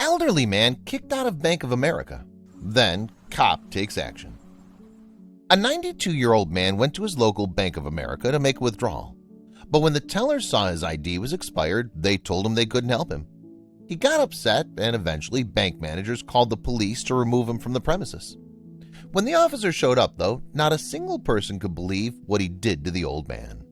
Elderly man kicked out of Bank of America. Then cop takes action. A 92-year-old man went to his local Bank of America to make a withdrawal. But when the teller saw his ID was expired, they told him they couldn't help him. He got upset, and eventually bank managers called the police to remove him from the premises. When the officer showed up, though, not a single person could believe what he did to the old man.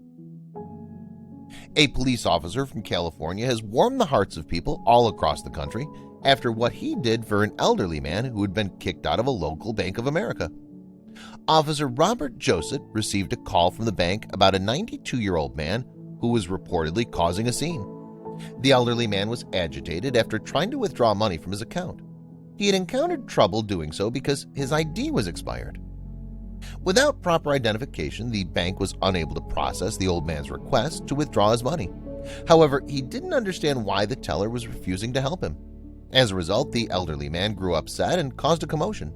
A police officer from California has warmed the hearts of people all across the country after what he did for an elderly man who had been kicked out of a local Bank of America. Officer Robert Joseph received a call from the bank about a 92-year-old man who was reportedly causing a scene. The elderly man was agitated after trying to withdraw money from his account. He had encountered trouble doing so because his ID was expired. Without proper identification, the bank was unable to process the old man's request to withdraw his money. However, he didn't understand why the teller was refusing to help him. As a result, the elderly man grew upset and caused a commotion.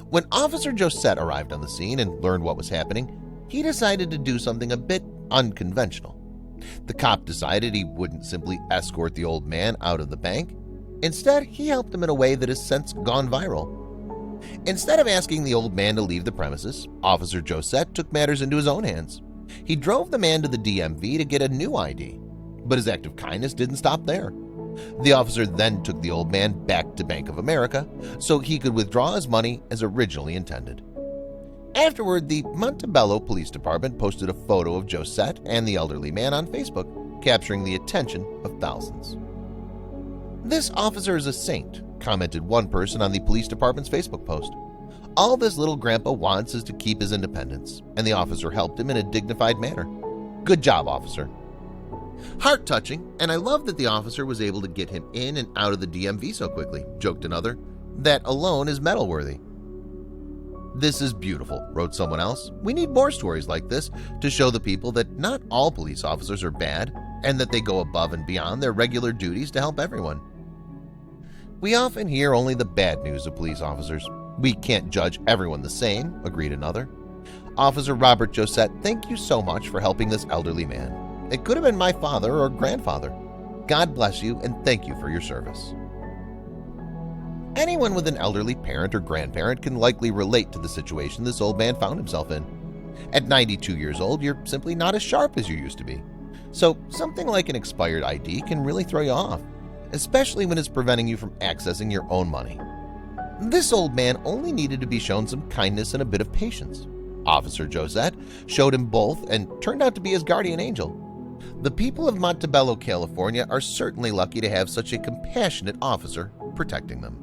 When Officer Josette arrived on the scene and learned what was happening, he decided to do something a bit unconventional. The cop decided he wouldn't simply escort the old man out of the bank. Instead, he helped him in a way that has since gone viral. Instead of asking the old man to leave the premises, Officer Josette took matters into his own hands. He drove the man to the DMV to get a new ID, but his act of kindness didn't stop there. The officer then took the old man back to Bank of America so he could withdraw his money as originally intended. Afterward, the Montebello Police Department posted a photo of Josette and the elderly man on Facebook, capturing the attention of thousands. "This officer is a saint," commented one person on the police department's Facebook post. "All this little grandpa wants is to keep his independence, and the officer helped him in a dignified manner. Good job, officer." "Heart-touching, and I love that the officer was able to get him in and out of the DMV so quickly," joked another. "That alone is medal-worthy." "This is beautiful," wrote someone else. "We need more stories like this to show the people that not all police officers are bad and that they go above and beyond their regular duties to help everyone." "We often hear only the bad news of police officers. We can't judge everyone the same," agreed another. "Officer Robert Josette, thank you so much for helping this elderly man. It could have been my father or grandfather. God bless you and thank you for your service." Anyone with an elderly parent or grandparent can likely relate to the situation this old man found himself in. At 92 years old, you're simply not as sharp as you used to be. So something like an expired ID can really throw you off, especially when it's preventing you from accessing your own money. This old man only needed to be shown some kindness and a bit of patience. Officer Josette showed him both and turned out to be his guardian angel. The people of Montebello, California are certainly lucky to have such a compassionate officer protecting them.